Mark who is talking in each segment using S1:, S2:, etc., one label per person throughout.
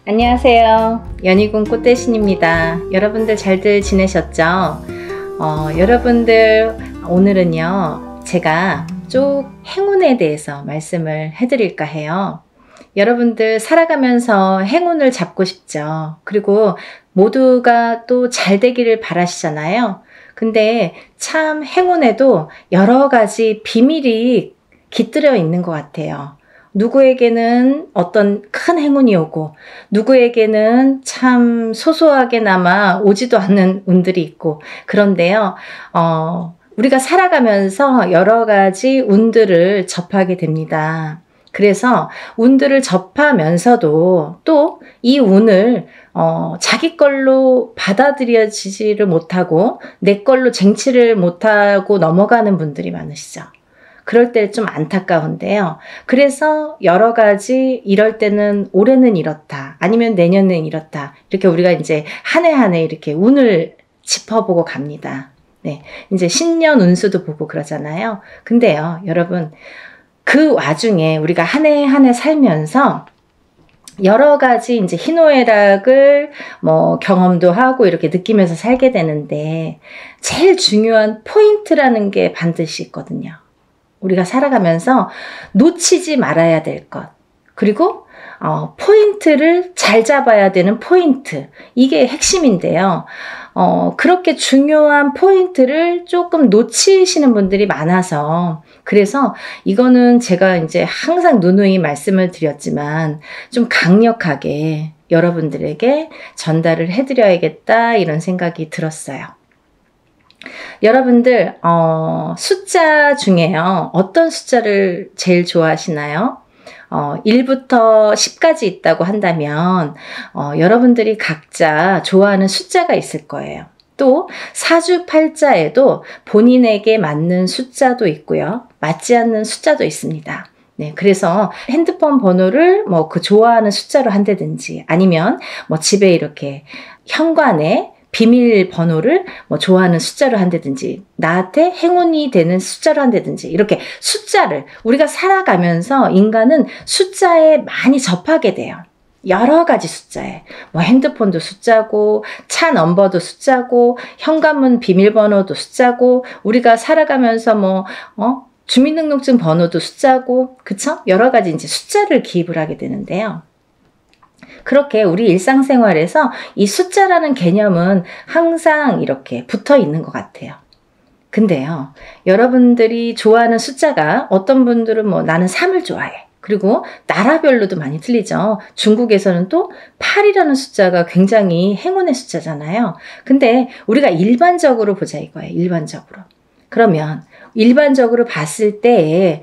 S1: 안녕하세요. 연희군 꽃대신입니다. 여러분들 잘들 지내셨죠? 여러분들 오늘은요 제가 쭉 행운에 대해서 말씀을 해드릴까 해요. 여러분들 살아가면서 행운을 잡고 싶죠. 그리고 모두가 또 잘 되기를 바라시잖아요. 근데 참 행운에도 여러 가지 비밀이 깃들여 있는 것 같아요. 누구에게는 어떤 큰 행운이 오고 누구에게는 참 소소하게나마 오지도 않는 운들이 있고, 그런데요 우리가 살아가면서 여러 가지 운들을 접하게 됩니다. 그래서 운들을 접하면서도 또 이 운을 자기 걸로 받아들여지지를 못하고 내 걸로 쟁취를 못하고 넘어가는 분들이 많으시죠. 그럴 때 좀 안타까운데요. 그래서 여러 가지 이럴 때는 올해는 이렇다, 아니면 내년은 이렇다, 이렇게 우리가 이제 한 해 한 해 이렇게 운을 짚어보고 갑니다. 네, 이제 신년 운수도 보고 그러잖아요. 근데요, 여러분, 그 와중에 우리가 한 해 한 해 살면서 여러 가지 이제 희노애락을 경험도 하고 이렇게 느끼면서 살게 되는데, 제일 중요한 포인트라는 게 반드시 있거든요. 우리가 살아가면서 놓치지 말아야 될 것, 그리고 포인트를 잘 잡아야 되는 포인트, 이게 핵심인데요. 그렇게 중요한 포인트를 조금 놓치시는 분들이 많아서, 그래서 이거는 제가 이제 항상 누누이 말씀을 드렸지만 좀 강력하게 여러분들에게 전달을 해드려야겠다, 이런 생각이 들었어요. 여러분들 숫자 중에요, 어떤 숫자를 제일 좋아하시나요? 1부터 10까지 있다고 한다면 여러분들이 각자 좋아하는 숫자가 있을 거예요. 또 사주팔자에도 본인에게 맞는 숫자도 있고요, 맞지 않는 숫자도 있습니다. 네, 그래서 핸드폰 번호를 그 좋아하는 숫자로 한다든지, 아니면 집에 이렇게 현관에 비밀번호를 좋아하는 숫자로 한다든지, 나한테 행운이 되는 숫자로 한다든지, 이렇게 숫자를 우리가 살아가면서 인간은 숫자에 많이 접하게 돼요. 여러 가지 숫자에, 핸드폰도 숫자고, 차 넘버도 숫자고, 현관문 비밀번호도 숫자고, 우리가 살아가면서 주민등록증 번호도 숫자고, 그쵸? 여러 가지 이제 숫자를 기입을 하게 되는데요. 그렇게 우리 일상생활에서 이 숫자라는 개념은 항상 이렇게 붙어 있는 것 같아요. 근데요, 여러분들이 좋아하는 숫자가, 어떤 분들은 나는 3을 좋아해. 그리고 나라별로도 많이 틀리죠. 중국에서는 또 8이라는 숫자가 굉장히 행운의 숫자잖아요. 근데 우리가 일반적으로 보자 이거예요. 일반적으로. 그러면 일반적으로 봤을 때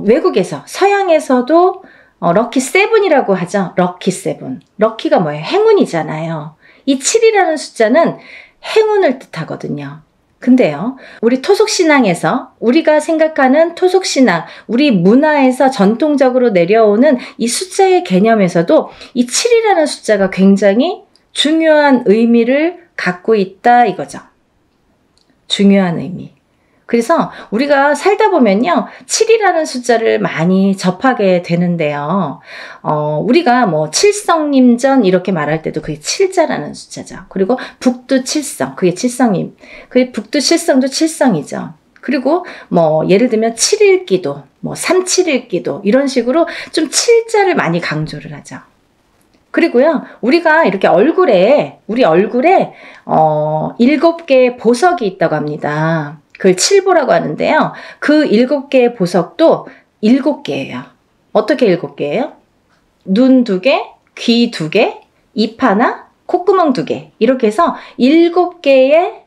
S1: 외국에서, 서양에서도 럭키 세븐이라고 하죠. 럭키 세븐. 럭키가 뭐예요? 행운이잖아요. 이 7이라는 숫자는 행운을 뜻하거든요. 근데요, 우리 토속신앙에서, 우리가 생각하는 토속신앙, 우리 문화에서 전통적으로 내려오는 이 숫자의 개념에서도 이 7이라는 숫자가 굉장히 중요한 의미를 갖고 있다 이거죠. 중요한 의미. 그래서 우리가 살다 보면요, 7이라는 숫자를 많이 접하게 되는데요. 우리가 칠성림전 이렇게 말할 때도 그게 7자라는 숫자죠. 그리고 북두칠성, 그게 칠성임. 그게 북두칠성도 칠성이죠. 그리고 예를 들면 7일기도, 371기도, 이런 식으로 좀 7자를 많이 강조를 하죠. 그리고요, 우리가 이렇게 우리 얼굴에 7개의 보석이 있다고 합니다. 그걸 칠보라고 하는데요. 그 7개의 보석도 7개예요. 어떻게 7개예요? 눈 2개, 귀 2개, 입 하나, 콧구멍 2개, 이렇게 해서 7개의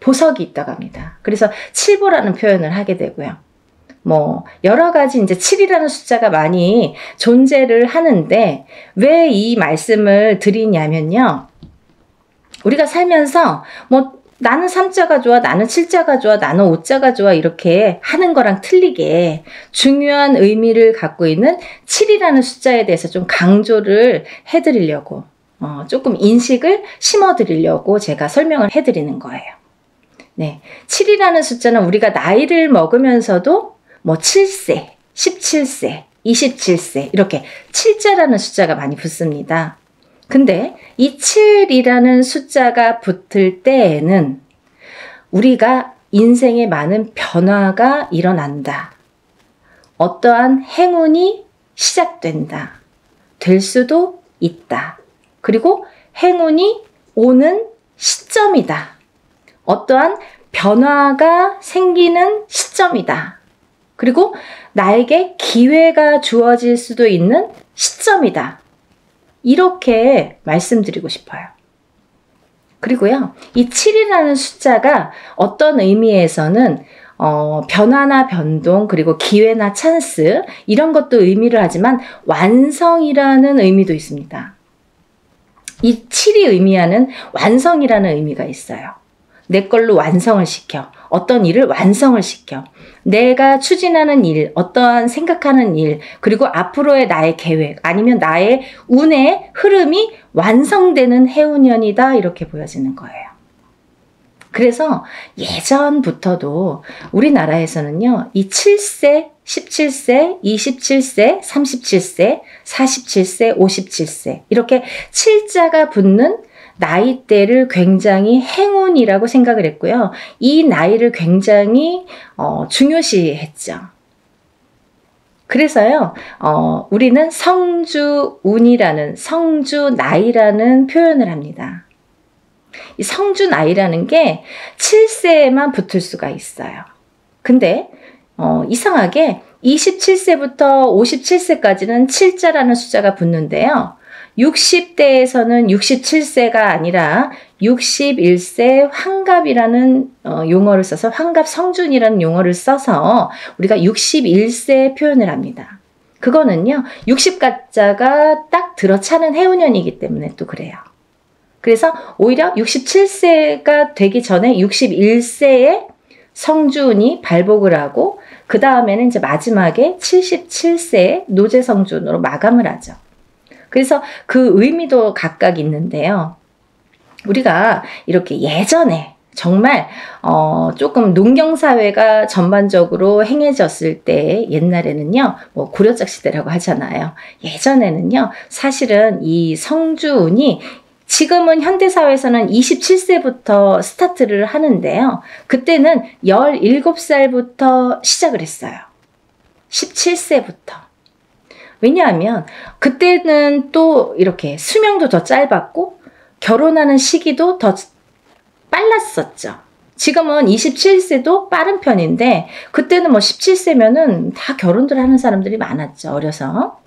S1: 보석이 있다고 합니다. 그래서 칠보라는 표현을 하게 되고요. 여러 가지 이제 7이라는 숫자가 많이 존재를 하는데, 왜 이 말씀을 드리냐면요, 우리가 살면서 나는 3자가 좋아, 나는 7자가 좋아, 나는 5자가 좋아, 이렇게 하는 거랑 틀리게 중요한 의미를 갖고 있는 7이라는 숫자에 대해서 좀 강조를 해드리려고, 조금 인식을 심어드리려고 제가 설명을 해드리는 거예요. 네, 7이라는 숫자는 우리가 나이를 먹으면서도 7세, 17세, 27세 이렇게 7자라는 숫자가 많이 붙습니다. 근데 이 7이라는 숫자가 붙을 때에는 우리가 인생에 많은 변화가 일어난다. 어떠한 행운이 시작된다. 될 수도 있다. 그리고 행운이 오는 시점이다. 어떠한 변화가 생기는 시점이다. 그리고 나에게 기회가 주어질 수도 있는 시점이다. 이렇게 말씀드리고 싶어요. 그리고요, 이 7이라는 숫자가 어떤 의미에서는 변화나 변동, 그리고 기회나 찬스, 이런 것도 의미를 하지만 완성이라는 의미도 있습니다. 이 7이 의미하는 완성이라는 의미가 있어요. 내 걸로 완성을 시켜. 어떤 일을 완성을 시켜. 내가 추진하는 일, 어떠한 생각하는 일, 그리고 앞으로의 나의 계획, 아니면 나의 운의 흐름이 완성되는 해운년이다, 이렇게 보여지는 거예요. 그래서 예전부터도 우리나라에서는요, 이 7세, 17세, 27세, 37세, 47세, 57세, 이렇게 7자가 붙는 나이대를 굉장히 행운이라고 생각을 했고요. 이 나이를 굉장히 중요시했죠. 그래서요, 우리는 성주운이라는, 성주나이라는 표현을 합니다. 이 성주나이라는 게 7세에만 붙을 수가 있어요. 근데 이상하게 27세부터 57세까지는 7자라는 숫자가 붙는데요. 60대에서는 67세가 아니라 61세 환갑이라는 용어를 써서, 환갑 성준이라는 용어를 써서 우리가 61세 표현을 합니다. 그거는요, 60가자가 딱 들어차는 해운년이기 때문에 또 그래요. 그래서 오히려 67세가 되기 전에 61세에 성준이 발복을 하고, 그 다음에는 이제 마지막에 77세에 노제성준으로 마감을 하죠. 그래서 그 의미도 각각 있는데요. 우리가 이렇게 예전에 정말 조금 농경사회가 전반적으로 행해졌을 때, 옛날에는요, 뭐 고려적 시대라고 하잖아요. 예전에는요, 사실은 이 성주운이, 지금은 현대사회에서는 27세부터 스타트를 하는데요. 그때는 17살부터 시작을 했어요. 17세부터. 왜냐하면 그때는 또 이렇게 수명도 더 짧았고 결혼하는 시기도 더 빨랐었죠. 지금은 27세도 빠른 편인데 그때는 뭐 17세면은 다 결혼들 하는 사람들이 많았죠. 어려서.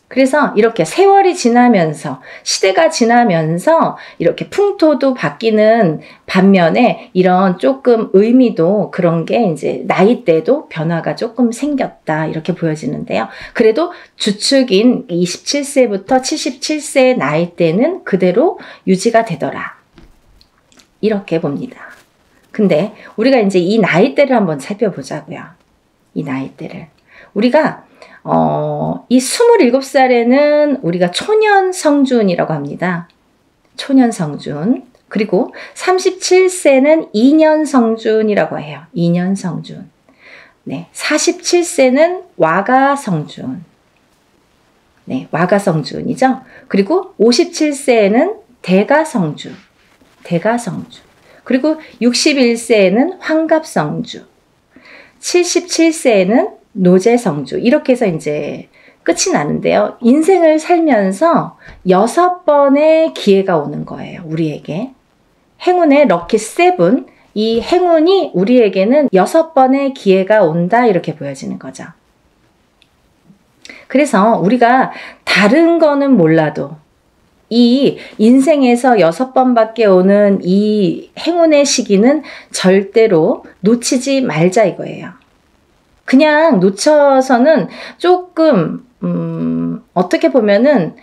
S1: 그래서 이렇게 세월이 지나면서, 시대가 지나면서 이렇게 풍토도 바뀌는 반면에 이런 조금 의미도, 그런 게 이제 나이대도 변화가 조금 생겼다, 이렇게 보여지는데요. 그래도 주축인 27세부터 77세의 나이대는 그대로 유지가 되더라, 이렇게 봅니다. 근데 우리가 이제 이 나이대를 한번 살펴보자고요. 이 나이대를. 우리가 이 27살에는 우리가 초년성준이라고 합니다. 초년성준. 그리고 37세는 2년성준이라고 해요. 2년성준. 네, 47세는 와가성준. 네, 와가성준이죠. 그리고 57세에는 대가성준. 대가성준. 그리고 61세에는 환갑성주. 77세에는 노제성주. 이렇게 해서 이제 끝이 나는데요. 인생을 살면서 6번의 기회가 오는 거예요. 우리에게. 행운의 럭키 7. 이 행운이 우리에게는 6번의 기회가 온다, 이렇게 보여지는 거죠. 그래서 우리가 다른 거는 몰라도 이 인생에서 6번밖에 오는 이 행운의 시기는 절대로 놓치지 말자, 이거예요. 그냥 놓쳐서는 조금 어떻게 보면은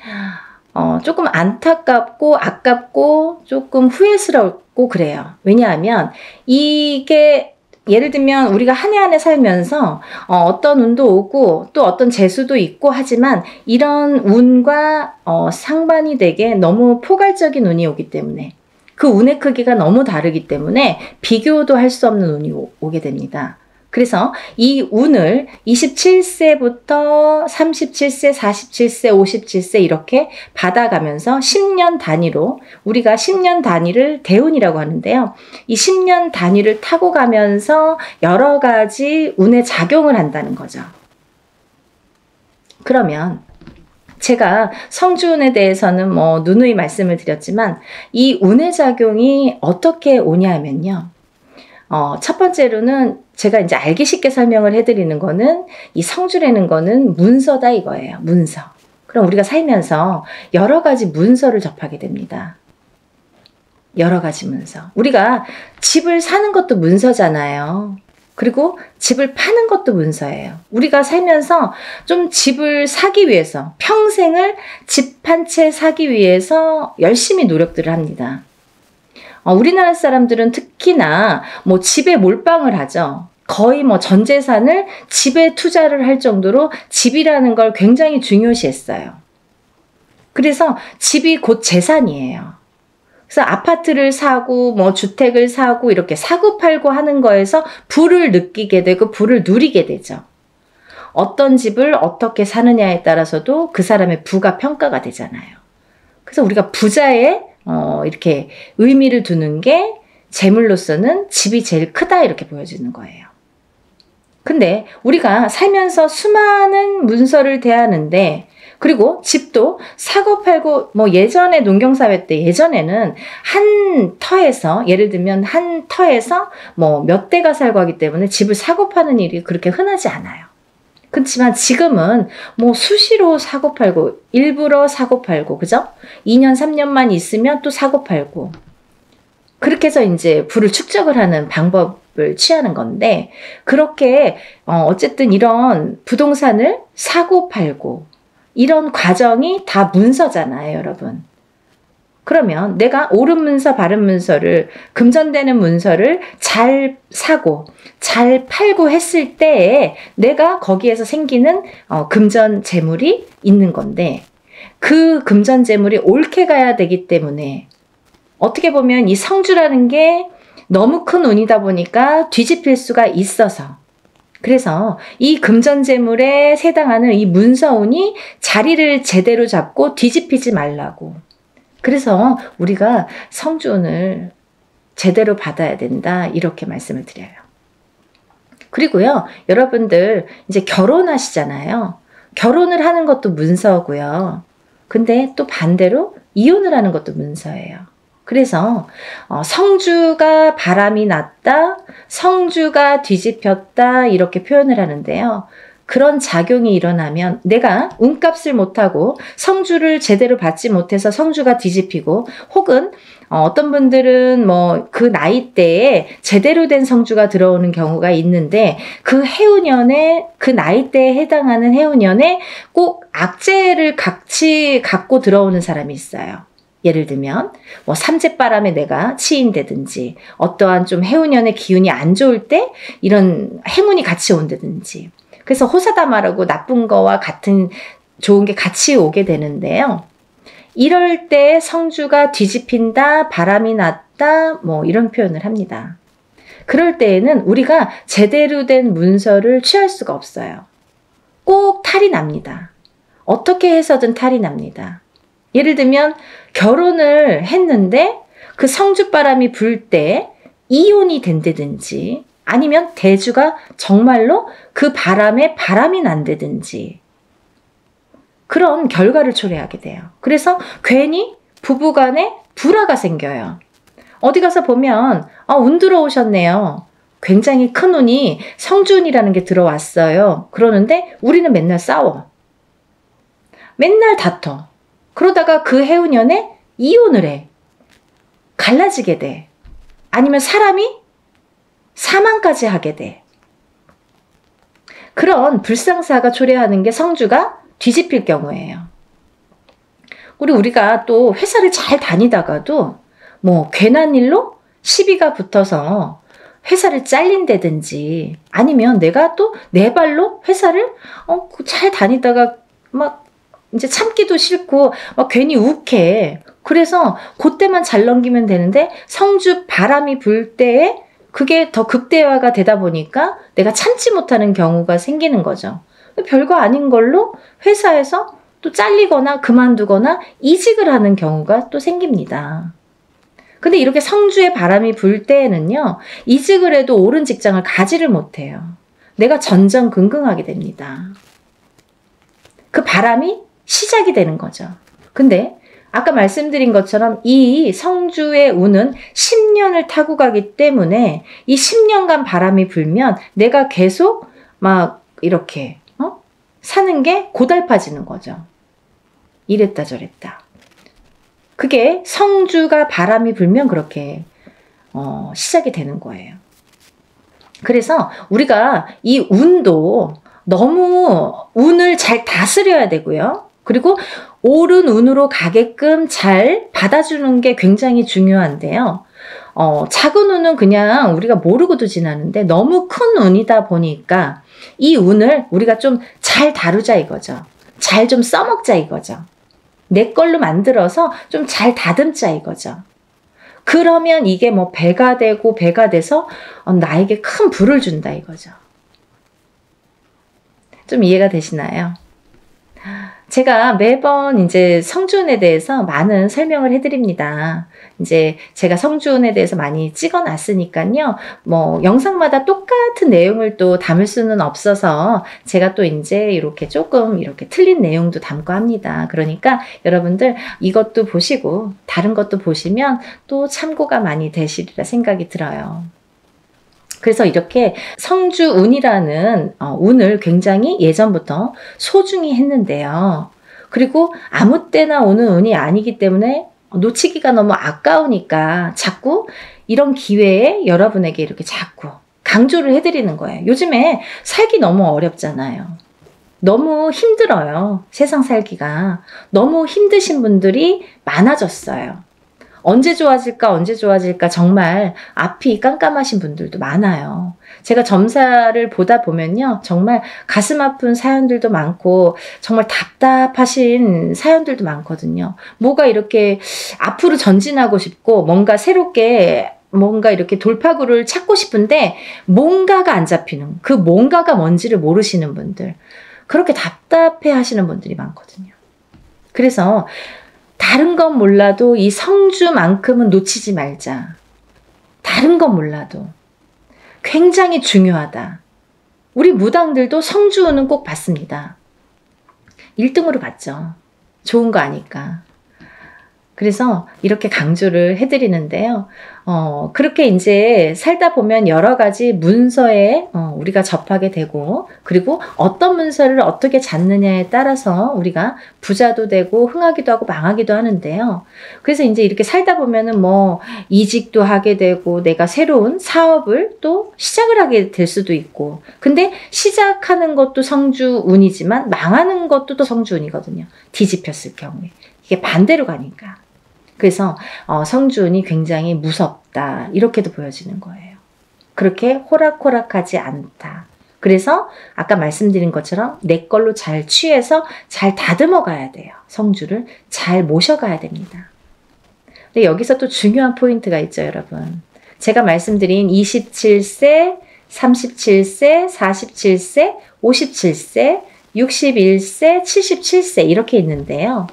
S1: 조금 안타깝고 아깝고 조금 후회스럽고 그래요. 왜냐하면 이게, 예를 들면 우리가 한 해 한 해 살면서 어떤 운도 오고 또 어떤 재수도 있고 하지만, 이런 운과 상반이 되게 너무 포괄적인 운이 오기 때문에, 그 운의 크기가 너무 다르기 때문에 비교도 할 수 없는 운이 오게 됩니다. 그래서 이 운을 27세부터 37세, 47세, 57세 이렇게 받아가면서 10년 단위로 우리가 10년 단위를 대운이라고 하는데요. 이 10년 단위를 타고 가면서 여러 가지 운에 작용을 한다는 거죠. 그러면 제가 성주운에 대해서는 뭐 누누이 말씀을 드렸지만 이 운의 작용이 어떻게 오냐면요. 첫 번째로는 제가 이제 알기 쉽게 설명을 해드리는 거는 이 성주라는 거는 문서다 이거예요. 문서. 그럼 우리가 살면서 여러 가지 문서를 접하게 됩니다. 여러 가지 문서. 우리가 집을 사는 것도 문서잖아요. 그리고 집을 파는 것도 문서예요. 우리가 살면서 좀 집을 사기 위해서 평생을 집 한 채 사기 위해서 열심히 노력들을 합니다. 우리나라 사람들은 특히나 뭐 집에 몰빵을 하죠. 거의 뭐 전 재산을 집에 투자를 할 정도로 집이라는 걸 굉장히 중요시했어요. 그래서 집이 곧 재산이에요. 그래서 아파트를 사고 뭐 주택을 사고 이렇게 사고 팔고 하는 거에서 부를 느끼게 되고 부를 누리게 되죠. 어떤 집을 어떻게 사느냐에 따라서도 그 사람의 부가 평가가 되잖아요. 그래서 우리가 부자의 이렇게 의미를 두는 게 재물로서는 집이 제일 크다 이렇게 보여지는 거예요. 근데 우리가 살면서 수많은 문서를 대하는데 그리고 집도 사고 팔고 뭐 예전에 농경사회 때 예전에는 한 터에서 예를 들면 한 터에서 뭐 몇 대가 살고 하기 때문에 집을 사고 파는 일이 그렇게 흔하지 않아요. 그렇지만 지금은 뭐 수시로 사고 팔고 일부러 사고 팔고 그죠? 2년 3년만 있으면 또 사고 팔고 그렇게 해서 이제 부를 축적을 하는 방법을 취하는 건데 그렇게 어쨌든 이런 부동산을 사고 팔고 이런 과정이 다 문서잖아요, 여러분. 그러면 내가 옳은 문서, 바른 문서를 금전되는 문서를 잘 사고 잘 팔고 했을 때에 내가 거기에서 생기는 금전 재물이 있는 건데 그 금전 재물이 옳게 가야 되기 때문에 어떻게 보면 이 성주라는 게 너무 큰 운이다 보니까 뒤집힐 수가 있어서 그래서 이 금전재물에 해당하는 이 문서운이 자리를 제대로 잡고 뒤집히지 말라고. 그래서 우리가 성주운을 제대로 받아야 된다 이렇게 말씀을 드려요. 그리고요, 여러분들 이제 결혼하시잖아요. 결혼을 하는 것도 문서고요. 근데 또 반대로 이혼을 하는 것도 문서예요. 그래서 성주가 바람이 났다, 성주가 뒤집혔다 이렇게 표현을 하는데요. 그런 작용이 일어나면 내가 운값을 못하고 성주를 제대로 받지 못해서 성주가 뒤집히고 혹은 어떤 분들은 뭐 그 나이대에 제대로 된 성주가 들어오는 경우가 있는데 그 해운년에 그 나이대에 해당하는 해운년에 꼭 악재를 같이 갖고 들어오는 사람이 있어요. 예를 들면 뭐 삼재바람에 내가 치인다든지 어떠한 좀 해운년의 기운이 안 좋을 때 이런 해문이 같이 온다든지 그래서 호사다마라고 나쁜 거와 같은 좋은 게 같이 오게 되는데요. 이럴 때 성주가 뒤집힌다, 바람이 났다 뭐 이런 표현을 합니다. 그럴 때에는 우리가 제대로 된 문서를 취할 수가 없어요. 꼭 탈이 납니다. 어떻게 해서든 탈이 납니다. 예를 들면 결혼을 했는데 그 성주바람이 불 때 이혼이 된다든지 아니면 대주가 정말로 그 바람에 바람이 난다든지 그런 결과를 초래하게 돼요. 그래서 괜히 부부간에 불화가 생겨요. 어디 가서 보면 운 들어오셨네요. 굉장히 큰 운이 성주운이라는 게 들어왔어요. 그러는데 우리는 맨날 싸워. 맨날 다퉈. 그러다가 그 해운년에 이혼을 해. 갈라지게 돼. 아니면 사람이 사망까지 하게 돼. 그런 불상사가 초래하는 게 성주가 뒤집힐 경우예요. 우리가 또 회사를 잘 다니다가도 뭐 괜한 일로 시비가 붙어서 회사를 잘린다든지 아니면 내가 또 내 발로 회사를 잘 다니다가 막 이제 참기도 싫고 막 괜히 욱해. 그래서 그때만 잘 넘기면 되는데 성주 바람이 불 때에 그게 더 극대화가 되다 보니까 내가 참지 못하는 경우가 생기는 거죠. 별거 아닌 걸로 회사에서 또 잘리거나 그만두거나 이직을 하는 경우가 또 생깁니다. 근데 이렇게 성주의 바람이 불 때에는요, 이직을 해도 옳은 직장을 가지를 못해요. 내가 전전긍긍하게 됩니다. 그 바람이 시작이 되는 거죠. 근데 아까 말씀드린 것처럼 이 성주의 운은 10년을 타고 가기 때문에 이 10년간 바람이 불면 내가 계속 막 이렇게 사는 게 고달파지는 거죠. 이랬다 저랬다. 그게 성주가 바람이 불면 그렇게 시작이 되는 거예요. 그래서 우리가 이 운도 너무 운을 잘 다스려야 되고요. 그리고 옳은 운으로 가게끔 잘 받아주는 게 굉장히 중요한데요. 작은 운은 그냥 우리가 모르고도 지나는데 너무 큰 운이다 보니까 이 운을 우리가 좀 잘 다루자 이거죠. 잘 좀 써먹자 이거죠. 내 걸로 만들어서 좀 잘 다듬자 이거죠. 그러면 이게 뭐 배가 되고 배가 돼서 나에게 큰 부를 준다 이거죠. 좀 이해가 되시나요? 제가 매번 이제 성주운에 대해서 많은 설명을 해드립니다. 이제 제가 성주운에 대해서 많이 찍어놨으니까요. 뭐 영상마다 똑같은 내용을 또 담을 수는 없어서 제가 또 이제 이렇게 조금 이렇게 틀린 내용도 담고 합니다. 그러니까 여러분들 이것도 보시고 다른 것도 보시면 또 참고가 많이 되시리라 생각이 들어요. 그래서 이렇게 성주운이라는 운을 굉장히 예전부터 소중히 했는데요. 그리고 아무 때나 오는 운이 아니기 때문에 놓치기가 너무 아까우니까 자꾸 이런 기회에 여러분에게 이렇게 자꾸 강조를 해드리는 거예요. 요즘에 살기 너무 어렵잖아요. 너무 힘들어요. 세상 살기가. 너무 힘드신 분들이 많아졌어요. 언제 좋아질까 언제 좋아질까 정말 앞이 깜깜하신 분들도 많아요. 제가 점사를 보다 보면요. 정말 가슴 아픈 사연들도 많고 정말 답답하신 사연들도 많거든요. 뭐가 이렇게 앞으로 전진하고 싶고 뭔가 새롭게 뭔가 이렇게 돌파구를 찾고 싶은데 뭔가가 안 잡히는 그 뭔가가 뭔지를 모르시는 분들 그렇게 답답해 하시는 분들이 많거든요. 그래서 다른 건 몰라도 이 성주만큼은 놓치지 말자. 다른 건 몰라도 굉장히 중요하다. 우리 무당들도 성주운은 꼭 받습니다. 1등으로 받죠. 좋은 거 아니까. 그래서 이렇게 강조를 해드리는데요. 그렇게 이제 살다 보면 여러 가지 문서에 우리가 접하게 되고, 그리고 어떤 문서를 어떻게 잡느냐에 따라서 우리가 부자도 되고 흥하기도 하고 망하기도 하는데요. 그래서 이제 이렇게 살다 보면은 뭐 이직도 하게 되고, 내가 새로운 사업을 또 시작을 하게 될 수도 있고, 근데 시작하는 것도 성주운이지만 망하는 것도 또 성주운이거든요. 뒤집혔을 경우에. 이게 반대로 가니까. 그래서 성주운이 굉장히 무섭다 이렇게도 보여지는 거예요. 그렇게 호락호락하지 않다. 그래서 아까 말씀드린 것처럼 내 걸로 잘 취해서 잘 다듬어 가야 돼요. 성주를 잘 모셔가야 됩니다. 근데 여기서 또 중요한 포인트가 있죠, 여러분. 제가 말씀드린 27세, 37세, 47세, 57세, 61세, 77세 이렇게 있는데요.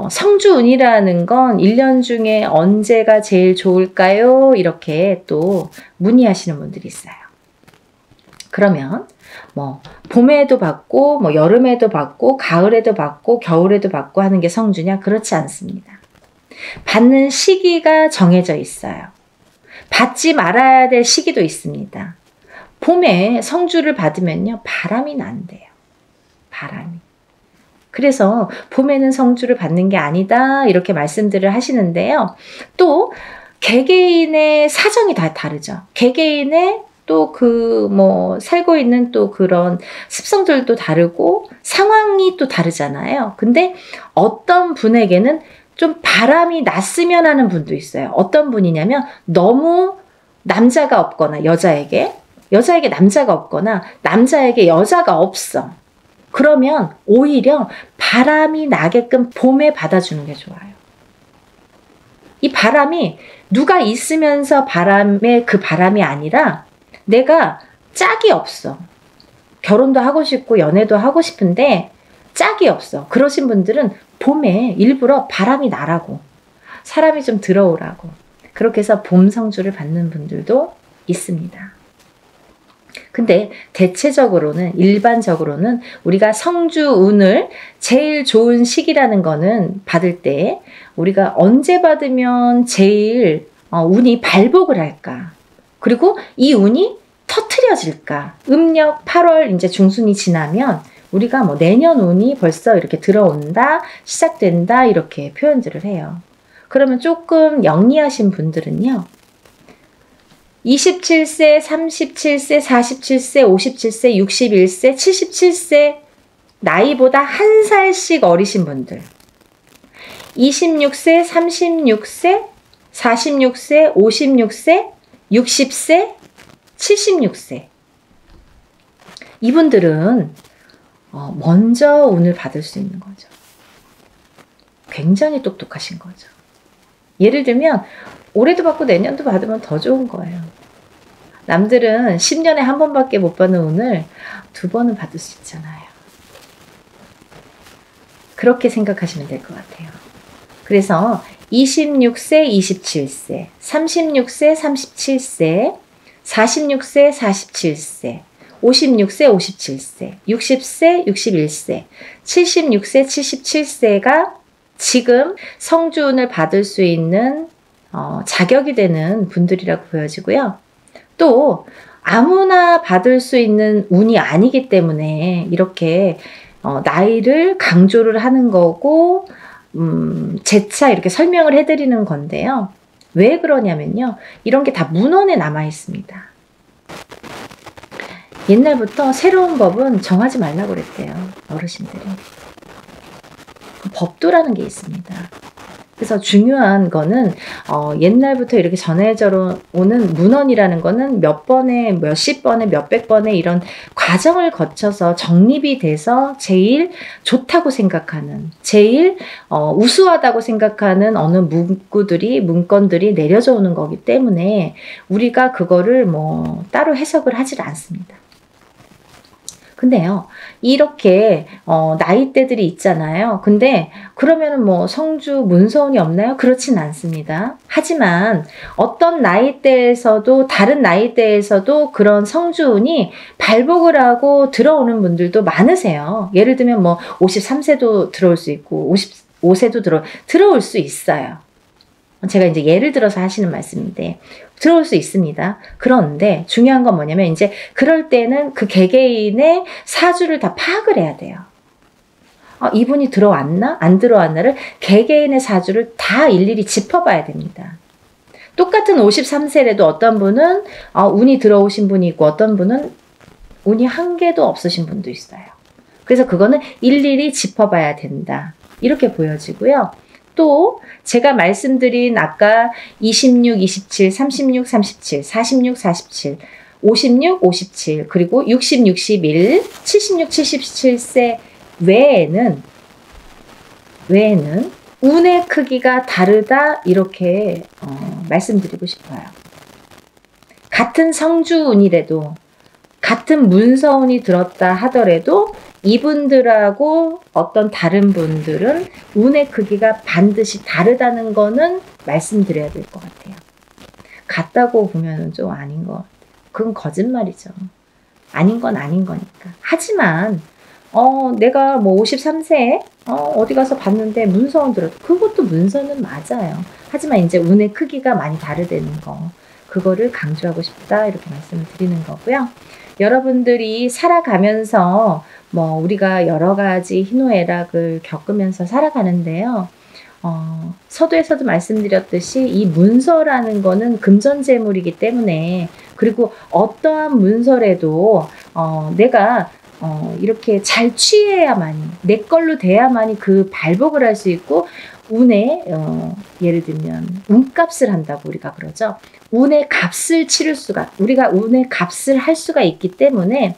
S1: 성주운이라는 건 1년 중에 언제가 제일 좋을까요? 이렇게 또 문의하시는 분들이 있어요. 그러면 뭐 봄에도 받고 뭐 여름에도 받고 가을에도 받고 겨울에도 받고 하는 게 성주냐? 그렇지 않습니다. 받는 시기가 정해져 있어요. 받지 말아야 될 시기도 있습니다. 봄에 성주를 받으면요. 바람이 난대요. 바람이. 그래서 봄에는 성주를 받는 게 아니다 이렇게 말씀들을 하시는데요. 또 개개인의 사정이 다 다르죠. 개개인의 또 그 뭐 살고 있는 또 그런 습성들도 다르고 상황이 또 다르잖아요. 근데 어떤 분에게는 좀 바람이 났으면 하는 분도 있어요. 어떤 분이냐면 너무 남자가 없거나 여자에게 남자가 없거나 남자에게 여자가 없어. 그러면 오히려 바람이 나게끔 봄에 받아주는 게 좋아요. 이 바람이 누가 있으면서 바람의 그 바람이 아니라 내가 짝이 없어. 결혼도 하고 싶고 연애도 하고 싶은데 짝이 없어. 그러신 분들은 봄에 일부러 바람이 나라고, 사람이 좀 들어오라고, 그렇게 해서 봄 성주를 받는 분들도 있습니다. 근데 대체적으로는, 일반적으로는 우리가 성주운을 제일 좋은 시기라는 거는 받을 때 우리가 언제 받으면 제일 운이 발복을 할까? 그리고 이 운이 터트려질까? 음력 8월 이제 중순이 지나면 우리가 뭐 내년 운이 벌써 이렇게 들어온다, 시작된다 이렇게 표현들을 해요. 그러면 조금 영리하신 분들은요. 27세, 37세, 47세, 57세, 61세, 77세 나이보다 한 살씩 어리신 분들, 26세, 36세, 46세, 56세, 60세, 76세 이분들은 먼저 운을 받을 수 있는 거죠. 굉장히 똑똑하신 거죠. 예를 들면 올해도 받고 내년도 받으면 더 좋은 거예요. 남들은 10년에 한 번밖에 못 받는 운을 2번은 받을 수 있잖아요. 그렇게 생각하시면 될 것 같아요. 그래서 26세, 27세, 36세, 37세, 46세, 47세, 56세, 57세, 60세, 61세, 76세, 77세가 지금 성주운을 받을 수 있는 자격이 되는 분들이라고 보여지고요. 또 아무나 받을 수 있는 운이 아니기 때문에 이렇게 나이를 강조를 하는 거고 재차 이렇게 설명을 해드리는 건데요. 왜 그러냐면요. 이런 게 다 문헌에 남아 있습니다. 옛날부터 새로운 법은 정하지 말라고 그랬대요. 어르신들이. 법도라는 게 있습니다. 그래서 중요한 거는 옛날부터 이렇게 전해져 오는 문헌이라는 거는 몇 번에, 몇십 번에, 몇백 번에 이런 과정을 거쳐서 정립이 돼서 제일 좋다고 생각하는, 제일 우수하다고 생각하는 어느 문건들이 내려져 오는 거기 때문에 우리가 그거를 뭐 따로 해석을 하질 않습니다. 근데요, 이렇게 나이대들이 있잖아요. 근데 그러면은 뭐 성주 문서운이 없나요? 그렇진 않습니다. 하지만 어떤 나이대에서도, 다른 나이대에서도 그런 성주운이 발복을 하고 들어오는 분들도 많으세요. 예를 들면 뭐 53세도 들어올 수 있고 55세도 들어올 수 있어요. 제가 이제 예를 들어서 하시는 말씀인데 들어올 수 있습니다. 그런데 중요한 건 뭐냐면 이제 그럴 때는 그 개개인의 사주를 다 파악을 해야 돼요. 이분이 들어왔나? 안 들어왔나를 개개인의 사주를 다 일일이 짚어봐야 됩니다. 똑같은 53세라도 어떤 분은 운이 들어오신 분이 있고 어떤 분은 운이 한 개도 없으신 분도 있어요. 그래서 그거는 일일이 짚어봐야 된다. 이렇게 보여지고요. 또 제가 말씀드린 아까 26, 27, 36, 37, 46, 47, 56, 57 그리고 60, 61, 76, 77세 외에는 운의 크기가 다르다 이렇게 말씀드리고 싶어요. 같은 성주운이라도 같은 문서운이 들었다 하더라도 이분들하고 어떤 다른 분들은 운의 크기가 반드시 다르다는 거는 말씀드려야 될 것 같아요. 같다고 보면 좀 아닌 것 같아요. 그건 거짓말이죠. 아닌 건 아닌 거니까. 하지만 내가 뭐 53세에 어디 가서 봤는데 문서운 들어도 그것도 문서는 맞아요. 하지만 이제 운의 크기가 많이 다르다는 거, 그거를 강조하고 싶다 이렇게 말씀을 드리는 거고요. 여러분들이 살아가면서 뭐 우리가 여러 가지 희노애락을 겪으면서 살아가는데요. 서두에서도 말씀드렸듯이 이 문서라는 거는 금전재물이기 때문에, 그리고 어떠한 문서라도 내가 이렇게 잘 취해야만이, 내 걸로 돼야만이 그 발복을 할 수 있고, 운에 예를 들면 운값을 한다고 우리가 그러죠. 운의 값을 치를 수가, 우리가 운의 값을 할 수가 있기 때문에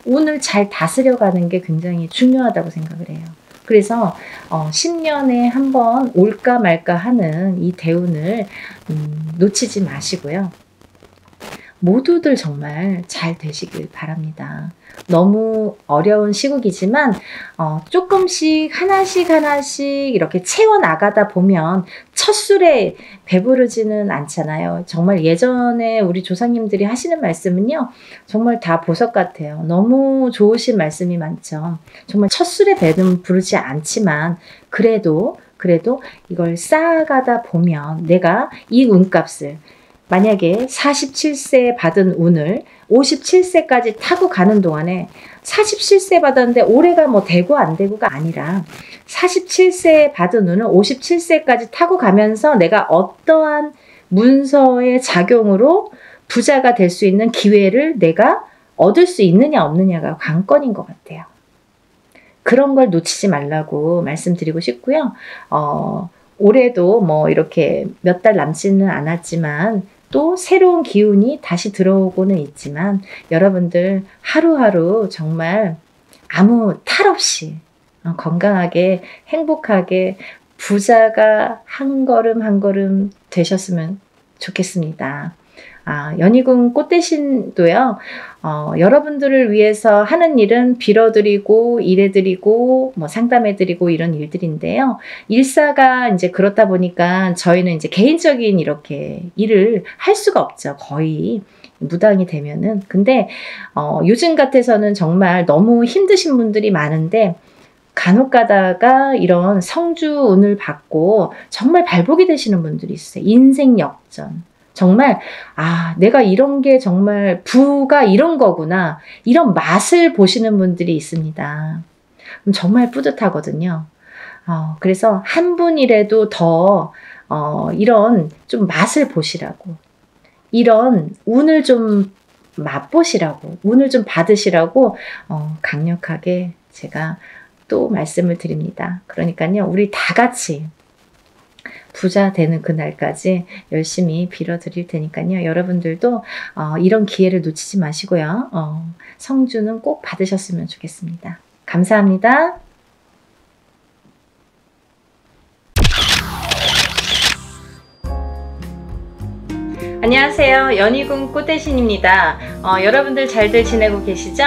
S1: 운을 잘 다스려가는 게 굉장히 중요하다고 생각을 해요. 그래서 10년에 한 번 올까 말까 하는 이 대운을 놓치지 마시고요. 모두들 정말 잘 되시길 바랍니다. 너무 어려운 시국이지만 조금씩 하나씩 이렇게 채워나가다 보면 첫 술에 배부르지는 않잖아요. 정말 예전에 우리 조상님들이 하시는 말씀은요, 정말 다 보석 같아요. 너무 좋으신 말씀이 많죠. 정말 첫 술에 배는 부르지 않지만 그래도 이걸 쌓아가다 보면 내가 이 운값을, 만약에 47세 받은 운을 57세까지 타고 가는 동안에, 47세 받았는데 올해가 뭐 되고 안 되고가 아니라 47세 받은 운을 57세까지 타고 가면서 내가 어떠한 문서의 작용으로 부자가 될 수 있는 기회를 내가 얻을 수 있느냐 없느냐가 관건인 것 같아요. 그런 걸 놓치지 말라고 말씀드리고 싶고요. 올해도 뭐 이렇게 몇 달 남지는 않았지만 또 새로운 기운이 다시 들어오고는 있지만 여러분들 하루하루 정말 아무 탈 없이 건강하게 행복하게 부자가 한 걸음 한 걸음 되셨으면 좋겠습니다. 연희궁 꽃대신도요, 여러분들을 위해서 하는 일은 빌어드리고, 일해드리고, 뭐 상담해드리고 이런 일들인데요. 일사가 이제 그렇다 보니까 저희는 이제 개인적인 이렇게 일을 할 수가 없죠. 거의 무당이 되면은. 근데, 요즘 같아서는 정말 너무 힘드신 분들이 많은데, 간혹 가다가 이런 성주운을 받고 정말 발복이 되시는 분들이 있어요. 인생 역전. 정말 내가 이런 게 정말 부가 이런 거구나, 이런 맛을 보시는 분들이 있습니다. 정말 뿌듯하거든요. 그래서 한 분이라도 더 이런 좀 맛을 보시라고, 이런 운을 좀 맛보시라고, 운을 좀 받으시라고 강력하게 제가 또 말씀을 드립니다. 그러니까요, 우리 다 같이 부자 되는 그날까지 열심히 빌어드릴 테니까요. 여러분들도 이런 기회를 놓치지 마시고요. 성주는 꼭 받으셨으면 좋겠습니다. 감사합니다. 안녕하세요. 연희궁 꽃대신입니다. 여러분들 잘들 지내고 계시죠?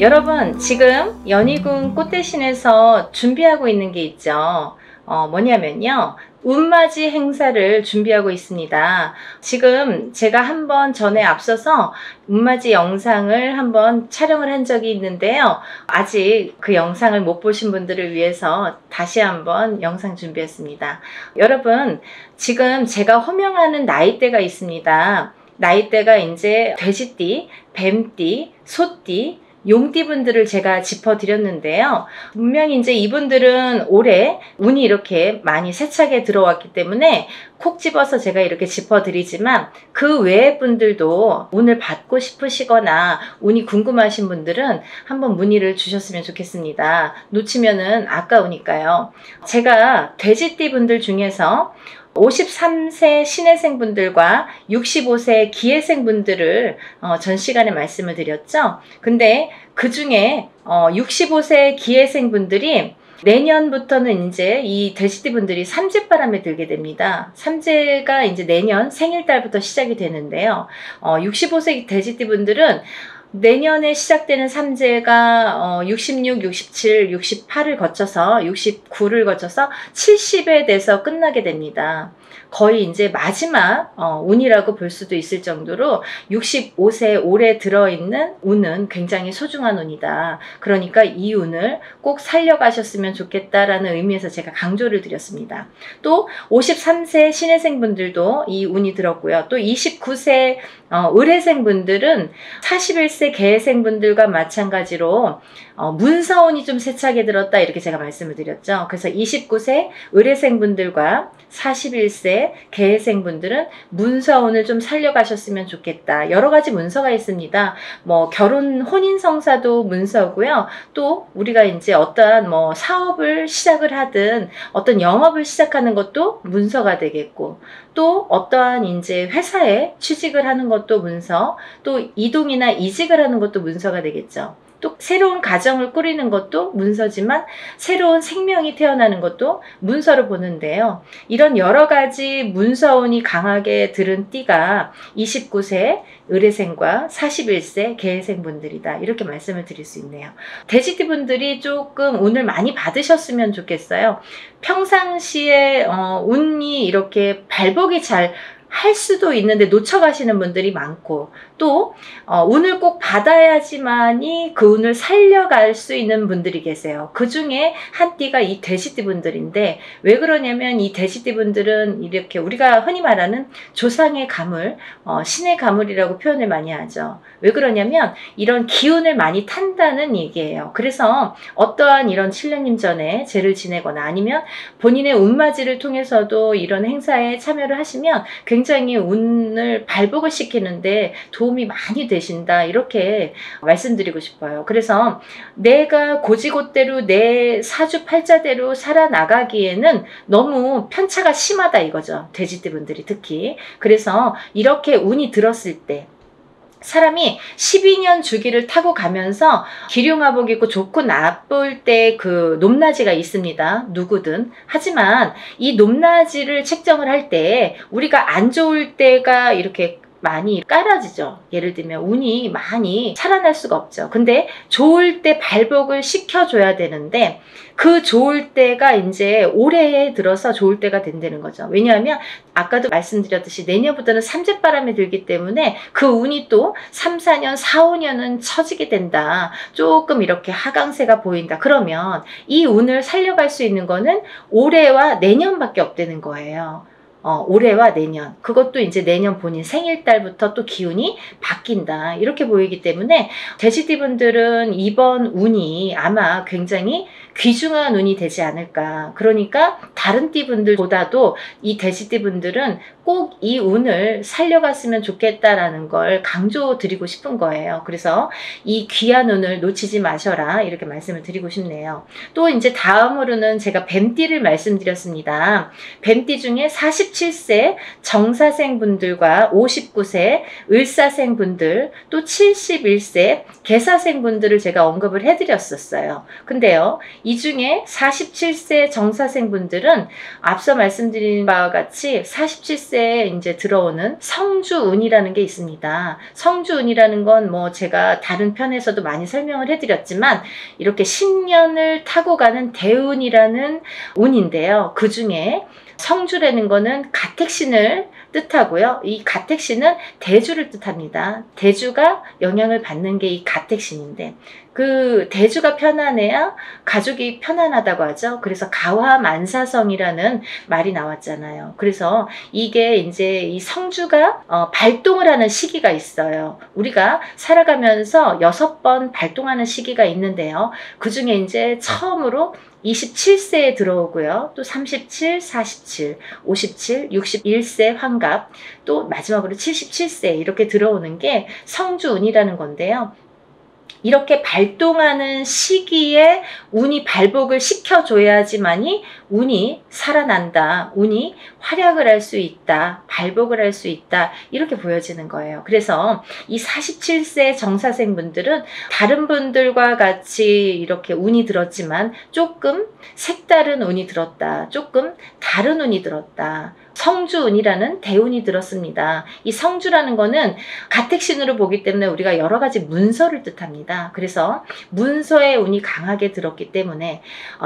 S1: 여러분, 지금 연희궁 꽃대신에서 준비하고 있는 게 있죠. 뭐냐면요, 운맞이 행사를 준비하고 있습니다. 지금 제가 한번 전에 앞서서 운맞이 영상을 한번 촬영을 한 적이 있는데요. 아직 그 영상을 못 보신 분들을 위해서 다시 한번 영상 준비했습니다. 여러분, 지금 제가 호명하는 나이대가 있습니다. 나이대가 이제 돼지띠, 뱀띠, 소띠, 용띠분들을 제가 짚어드렸는데요. 분명히 이제 이분들은 올해 운이 이렇게 많이 세차게 들어왔기 때문에 콕 집어서 제가 이렇게 짚어드리지만, 그 외의 분들도 운을 받고 싶으시거나 운이 궁금하신 분들은 한번 문의를 주셨으면 좋겠습니다. 놓치면은 아까우니까요. 제가 돼지띠 분들 중에서 53세 신해생 분들과 65세 기해생 분들을 전 시간에 말씀을 드렸죠. 근데 그 중에 65세 기해생 분들이 내년부터는 이제 이 돼지띠 분들이 삼재바람에 들게 됩니다. 삼재가 이제 내년 생일달부터 시작이 되는데요. 65세 돼지띠 분들은 내년에 시작되는 삼재가 66, 67, 68을 거쳐서 69를 거쳐서 70에 돼서 끝나게 됩니다. 거의 이제 마지막 운이라고 볼 수도 있을 정도로 65세 올해 들어있는 운은 굉장히 소중한 운이다. 그러니까 이 운을 꼭 살려가셨으면 좋겠다라는 의미에서 제가 강조를 드렸습니다. 또 53세 신해생 분들도 이 운이 들었고요. 또 29세 을해생 분들은 41세 개해생 분들과 마찬가지로 문서운이 좀 세차게 들었다, 이렇게 제가 말씀을 드렸죠. 그래서 29세 을해생 분들과 41세 개해생 분들은 문서운을 좀 살려가셨으면 좋겠다. 여러 가지 문서가 있습니다. 뭐 결혼 혼인 성사도 문서고요. 또 우리가 이제 어떠한 뭐 사업을 시작을 하든 어떤 영업을 시작하는 것도 문서가 되겠고, 또 어떠한 이제 회사에 취직을 하는 것도 문서, 또 이동이나 이직을 하는 것도 문서가 되겠죠. 또 새로운 가정을 꾸리는 것도 문서지만 새로운 생명이 태어나는 것도 문서로 보는데요. 이런 여러 가지 문서운이 강하게 들은 띠가 29세 의뢰생과 41세 계생분들이다. 이렇게 말씀을 드릴 수 있네요. 돼지띠 분들이 조금 운을 많이 받으셨으면 좋겠어요. 평상시에 운이 이렇게 발복이 잘 할 수도 있는데 놓쳐가시는 분들이 많고, 또 운을 꼭 받아야지만이 그 운을 살려갈 수 있는 분들이 계세요. 그 중에 한 띠가 이 돼지띠 분들인데, 왜 그러냐면 이 돼지띠 분들은 이렇게 우리가 흔히 말하는 조상의 가물, 신의 가물이라고 표현을 많이 하죠. 왜 그러냐면 이런 기운을 많이 탄다는 얘기예요. 그래서 어떠한 이런 7년님 전에 제를 지내거나 아니면 본인의 운맞이를 통해서도 이런 행사에 참여를 하시면 굉장히 운을 발복을 시키는데 도움이 많이 되신다, 이렇게 말씀드리고 싶어요. 그래서 내가 고지고대로 내 사주팔자대로 살아나가기에는 너무 편차가 심하다 이거죠. 돼지띠 분들이 특히. 그래서 이렇게 운이 들었을 때 사람이 12년 주기를 타고 가면서 기륭화복 입고 좋고 나쁠 때 그 높낮이가 있습니다. 누구든. 하지만 이 높낮이를 책정을 할 때 우리가 안 좋을 때가 이렇게 많이 깔아지죠. 예를 들면 운이 많이 살아날 수가 없죠. 근데 좋을 때 발복을 시켜줘야 되는데 그 좋을 때가 이제 올해에 들어서 좋을 때가 된다는 거죠. 왜냐하면 아까도 말씀드렸듯이 내년부터는 삼재바람이 들기 때문에 그 운이 또 3, 4년, 4, 5년은 처지게 된다. 조금 이렇게 하강세가 보인다. 그러면 이 운을 살려갈 수 있는 거는 올해와 내년밖에 없다는 거예요. 올해와 내년, 그것도 이제 내년 본인 생일달부터 또 기운이 바뀐다, 이렇게 보이기 때문에 돼지띠 분들은 이번 운이 아마 굉장히 귀중한 운이 되지 않을까. 그러니까 다른 띠 분들보다도 이 돼지띠 분들은 꼭 이 운을 살려갔으면 좋겠다라는 걸 강조드리고 싶은 거예요. 그래서 이 귀한 운을 놓치지 마셔라, 이렇게 말씀을 드리고 싶네요. 또 이제 다음으로는 제가 뱀띠를 말씀드렸습니다. 뱀띠 중에 47세 정사생 분들과 59세 을사생 분들, 또 71세 개사생 분들을 제가 언급을 해드렸었어요. 근데요, 이 중에 47세 정사생 분들은 앞서 말씀드린 바와 같이 47세에 이제 들어오는 성주운이라는 게 있습니다. 성주운이라는 건 뭐 제가 다른 편에서도 많이 설명을 해드렸지만 이렇게 10년을 타고 가는 대운이라는 운인데요. 그 중에 성주라는 거는 가택신을 뜻하고요. 이 가택신은 대주를 뜻합니다. 대주가 영향을 받는 게 이 가택신인데, 그 대주가 편안해야 가족이 편안하다고 하죠. 그래서 가화만사성이라는 말이 나왔잖아요. 그래서 이게 이제 이 성주가 발동을 하는 시기가 있어요. 우리가 살아가면서 6번 발동하는 시기가 있는데요. 그 중에 이제 처음으로 27세에 들어오고요. 또 37, 47, 57, 61세 환갑, 또 마지막으로 77세 이렇게 들어오는 게 성주운이라는 건데요. 이렇게 발동하는 시기에 운이 발복을 시켜줘야지만이 운이 살아난다, 운이 활약을 할 수 있다, 발복을 할 수 있다, 이렇게 보여지는 거예요. 그래서 이 47세 정사생 분들은 다른 분들과 같이 이렇게 운이 들었지만 조금 색다른 운이 들었다, 조금 다른 운이 들었다. 성주운이라는 대운이 들었습니다. 이 성주라는 거는 가택신으로 보기 때문에 우리가 여러 가지 문서를 뜻합니다. 그래서 문서의 운이 강하게 들었기 때문에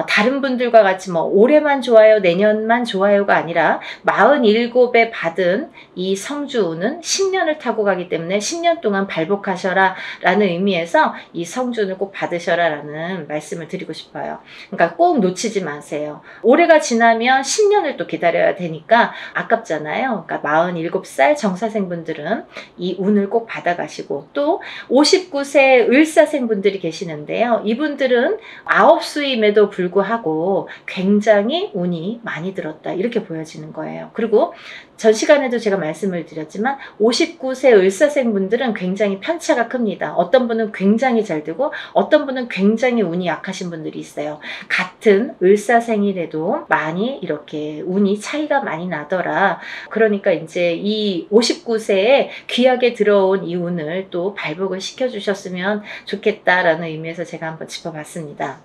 S1: 다른 분들과 같이 뭐 올해만 좋아요, 내년만 좋아요가 아니라 47에 받은 이 성주운은 10년을 타고 가기 때문에 10년 동안 발복하셔라 라는 의미에서 이 성주운을 꼭 받으셔라 라는 말씀을 드리고 싶어요. 그러니까 꼭 놓치지 마세요. 올해가 지나면 10년을 또 기다려야 되니까 아깝잖아요. 그러니까 47살 정사생분들은 이 운을 꼭 받아가시고, 또 59세 을사생분들이 계시는데요. 이분들은 아홉수임에도 불구하고 굉장히 운이 많이 들었다, 이렇게 보여지는 거예요. 그리고 전 시간에도 제가 말씀을 드렸지만 59세 을사생분들은 굉장히 편차가 큽니다. 어떤 분은 굉장히 잘 되고 어떤 분은 굉장히 운이 약하신 분들이 있어요. 같은 을사생이라도 많이 이렇게 운이 차이가 많이 나더라고요. 가더라. 그러니까 이제 이 59세에 귀하게 들어온 이 운을 또 발복을 시켜주셨으면 좋겠다라는 의미에서 제가 한번 짚어봤습니다.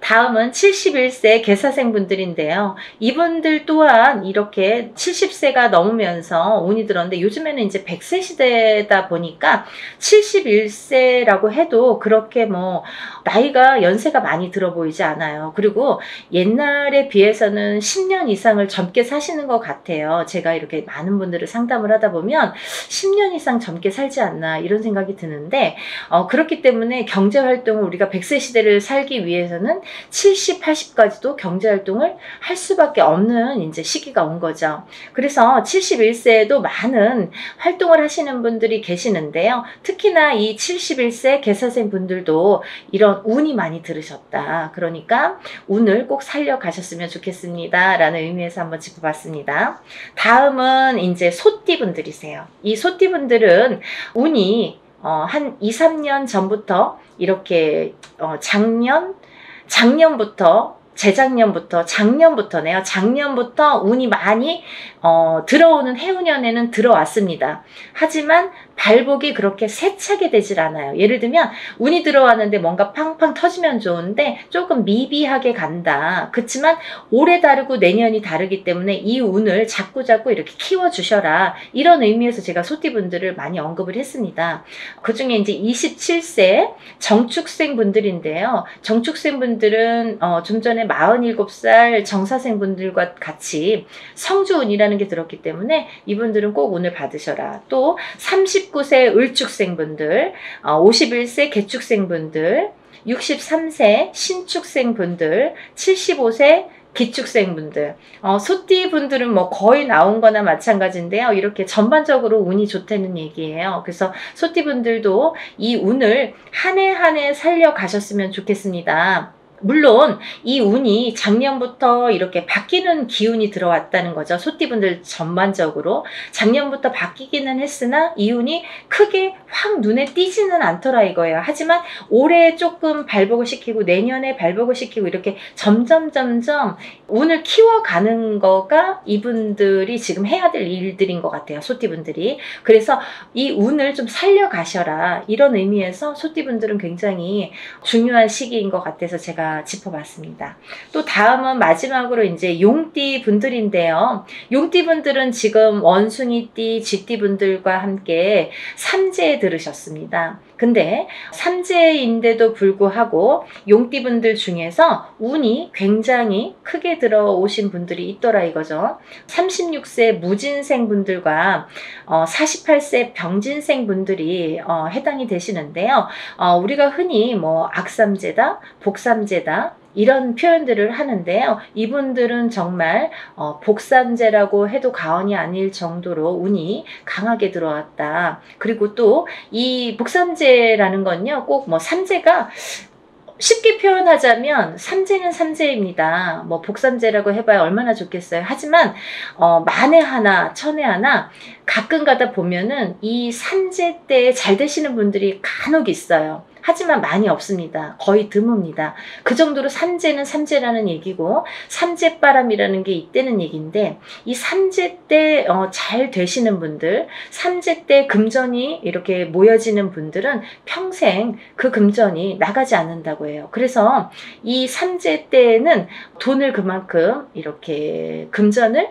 S1: 다음은 71세 개사생 분들인데요. 이분들 또한 이렇게 70세가 넘으면서 운이 들었는데 요즘에는 이제 100세 시대다 보니까 71세라고 해도 그렇게 뭐 나이가 연세가 많이 들어 보이지 않아요. 그리고 옛날에 비해서는 10년 이상을 젊게 사시는 것 같아요. 제가 이렇게 많은 분들을 상담을 하다 보면 10년 이상 젊게 살지 않나 이런 생각이 드는데 그렇기 때문에 경제활동을 우리가 100세 시대를 살기 위해서는 70, 80까지도 경제활동을 할 수밖에 없는 이제 시기가 온 거죠. 그래서 71세에도 많은 활동을 하시는 분들이 계시는데요. 특히나 이 71세 개사생 분들도 이런 운이 많이 들으셨다. 그러니까 운을 꼭 살려가셨으면 좋겠습니다. 라는 의미에서 한번 짚어봤습니다. 다음은 이제 소띠 분들이세요. 이 소띠 분들은 운이 한 2, 3년 전부터 이렇게 작년부터네요. 작년부터 운이 많이 들어오는 해운년에는 들어왔습니다. 하지만 발복이 그렇게 세차게 되질 않아요. 예를 들면 운이 들어왔는데 뭔가 팡팡 터지면 좋은데 조금 미비하게 간다. 그렇지만 올해 다르고 내년이 다르기 때문에 이 운을 자꾸자꾸 이렇게 키워주셔라. 이런 의미에서 제가 소띠분들을 많이 언급을 했습니다. 그중에 이제 27세 정축생 분들인데요. 정축생 분들은 좀 전에 47살 정사생 분들과 같이 성주운이라는 게 들었기 때문에 이분들은 꼭 운을 받으셔라. 또 39세 을축생 분들, 51세 개축생 분들, 63세 신축생 분들, 75세 기축생 분들, 소띠 분들은 뭐 거의 나온 거나 마찬가지인데요. 이렇게 전반적으로 운이 좋다는 얘기예요. 그래서 소띠 분들도 이 운을 한 해 한 해 살려가셨으면 좋겠습니다. 물론 이 운이 작년부터 이렇게 바뀌는 기운이 들어왔다는 거죠. 소띠분들 전반적으로 작년부터 바뀌기는 했으나 이 운이 크게 확 눈에 띄지는 않더라 이거예요. 하지만 올해 조금 발복을 시키고 내년에 발복을 시키고 이렇게 점점 운을 키워가는 거가 이분들이 지금 해야 될 일들인 것 같아요. 소띠분들이. 그래서 이 운을 좀 살려가셔라 이런 의미에서 소띠분들은 굉장히 중요한 시기인 것 같아서 제가 짚어봤습니다. 또 다음은 마지막으로 이제 용띠 분들인데요. 용띠 분들은 지금 원숭이띠, 쥐띠 분들과 함께 삼재에 들으셨습니다. 근데 삼재인데도 불구하고 용띠 분들 중에서 운이 굉장히 크게 들어오신 분들이 있더라 이거죠. 36세 무진생 분들과 48세 병진생 분들이 해당이 되시는데요. 우리가 흔히 뭐 악삼재다, 복삼재다 이런 표현들을 하는데요. 이분들은 정말 복삼재라고 해도 과언이 아닐 정도로 운이 강하게 들어왔다. 그리고 또 이 복삼재라는 건요. 꼭 뭐 삼재가 쉽게 표현하자면 삼재는 삼재입니다. 뭐 복삼재라고 해봐야 얼마나 좋겠어요. 하지만 만에 하나 천에 하나 가끔 가다 보면은 이 삼재 때 잘 되시는 분들이 간혹 있어요. 하지만 많이 없습니다. 거의 드뭅니다. 그 정도로 삼재는 삼재라는 얘기고 삼재바람이라는 게 있다는 얘기인데 이 삼재 때 잘 되시는 분들, 삼재 때 금전이 이렇게 모여지는 분들은 평생 그 금전이 나가지 않는다고 해요. 그래서 이 삼재 때는 돈을 그만큼 이렇게 금전을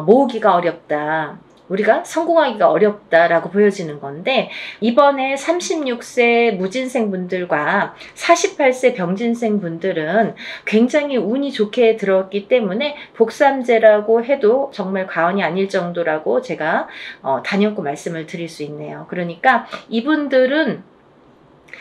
S1: 모으기가 어렵다. 우리가 성공하기가 어렵다라고 보여지는 건데 이번에 36세 무진생 분들과 48세 병진생 분들은 굉장히 운이 좋게 들어왔기 때문에 복삼재라고 해도 정말 과언이 아닐 정도라고 제가 단연코 말씀을 드릴 수 있네요. 그러니까 이분들은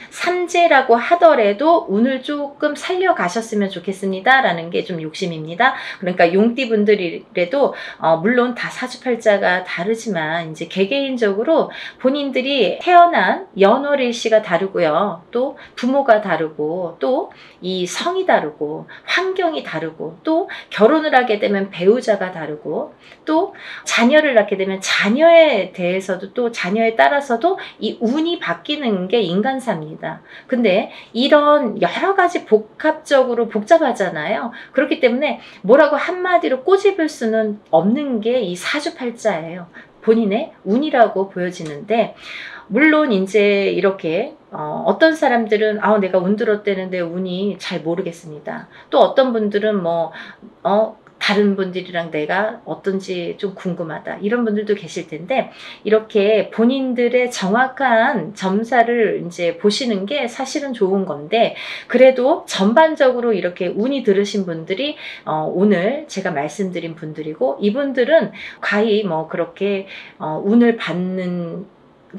S1: 삼재라고 하더라도 운을 조금 살려가셨으면 좋겠습니다. 라는 게 좀 욕심입니다. 그러니까 용띠 분들이라도 물론 다 사주팔자가 다르지만 이제 개개인적으로 본인들이 태어난 연월일시가 다르고요. 또 부모가 다르고 또 이 성이 다르고 환경이 다르고 또 결혼을 하게 되면 배우자가 다르고 또 자녀를 낳게 되면 자녀에 대해서도 또 자녀에 따라서도 이 운이 바뀌는 게 인간상 행사입니다. 근데 이런 여러 가지 복합적으로 복잡하잖아요. 그렇기 때문에 뭐라고 한마디로 꼬집을 수는 없는 게 이 사주팔자예요. 본인의 운이라고 보여지는데, 물론 이제 이렇게 어떤 사람들은 내가 운 들었대는데 운이 잘 모르겠습니다. 또 어떤 분들은 다른 분들이랑 내가 어떤지 좀 궁금하다, 이런 분들도 계실 텐데, 이렇게 본인들의 정확한 점사를 이제 보시는 게 사실은 좋은 건데, 그래도 전반적으로 이렇게 운이 들으신 분들이 오늘 제가 말씀드린 분들이고, 이분들은 과히 그렇게 운을 받는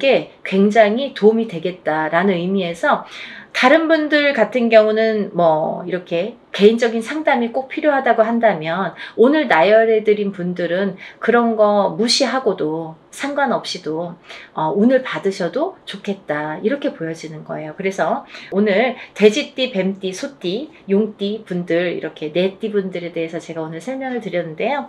S1: 게 굉장히 도움이 되겠다라는 의미에서, 다른 분들 같은 경우는 이렇게 개인적인 상담이 꼭 필요하다고 한다면, 오늘 나열해드린 분들은 그런 거 무시하고도 상관없이도 운을 받으셔도 좋겠다, 이렇게 보여지는 거예요. 그래서 오늘 돼지띠, 뱀띠, 소띠, 용띠 분들, 이렇게 네 띠 분들에 대해서 제가 오늘 설명을 드렸는데요.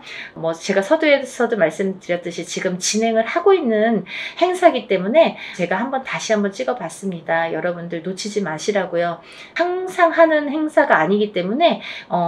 S1: 제가 서두에서도 말씀드렸듯이 지금 진행을 하고 있는 행사이기 때문에 제가 다시 한번 찍어봤습니다. 여러분들 놓치지 마시라고요. 항상 하는 행사가 아니기 때문에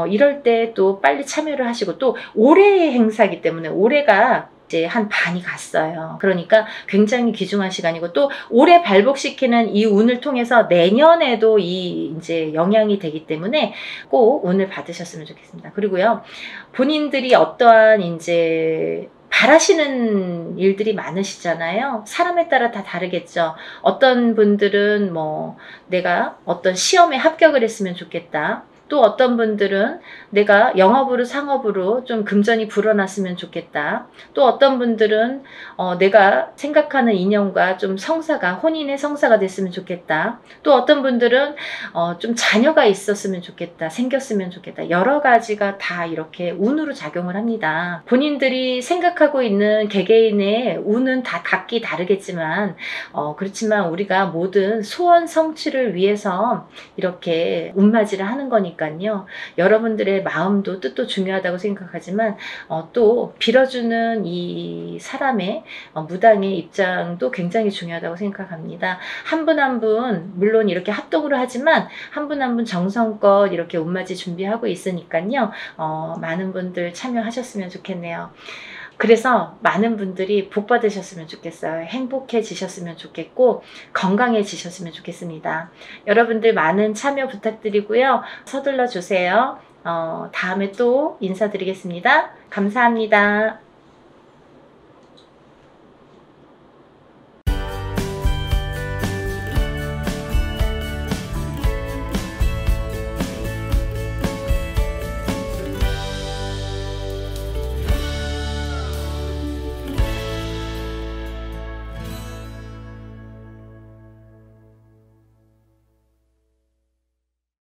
S1: 이럴 때 또 빨리 참여를 하시고, 또 올해의 행사이기 때문에 올해가 이제 한 반이 갔어요. 그러니까 굉장히 귀중한 시간이고, 또 올해 발복시키는 이 운을 통해서 내년에도 이제 영향이 되기 때문에 꼭 운을 받으셨으면 좋겠습니다. 그리고요, 본인들이 어떠한 이제 바라시는 일들이 많으시잖아요. 사람에 따라 다 다르겠죠. 어떤 분들은 내가 어떤 시험에 합격을 했으면 좋겠다. 또 어떤 분들은 내가 영업으로 상업으로 좀 금전이 불어났으면 좋겠다. 또 어떤 분들은 내가 생각하는 인연과 좀 성사가, 혼인의 성사가 됐으면 좋겠다. 또 어떤 분들은 좀 자녀가 있었으면 좋겠다, 생겼으면 좋겠다. 여러 가지가 다 이렇게 운으로 작용을 합니다. 본인들이 생각하고 있는 개개인의 운은 다 각기 다르겠지만, 그렇지만 우리가 모든 소원 성취를 위해서 이렇게 운맞이를 하는 거니까, 여러분들의 마음도 뜻도 중요하다고 생각하지만, 또 빌어주는 이 사람의 무당의 입장도 굉장히 중요하다고 생각합니다. 한 분 한 분 물론 이렇게 합동으로 하지만 한 분 한 분 정성껏 이렇게 운맞이 준비하고 있으니까요. 많은 분들 참여하셨으면 좋겠네요. 그래서 많은 분들이 복 받으셨으면 좋겠어요. 행복해지셨으면 좋겠고, 건강해지셨으면 좋겠습니다. 여러분들 많은 참여 부탁드리고요. 서둘러 주세요. 다음에 또 인사드리겠습니다. 감사합니다.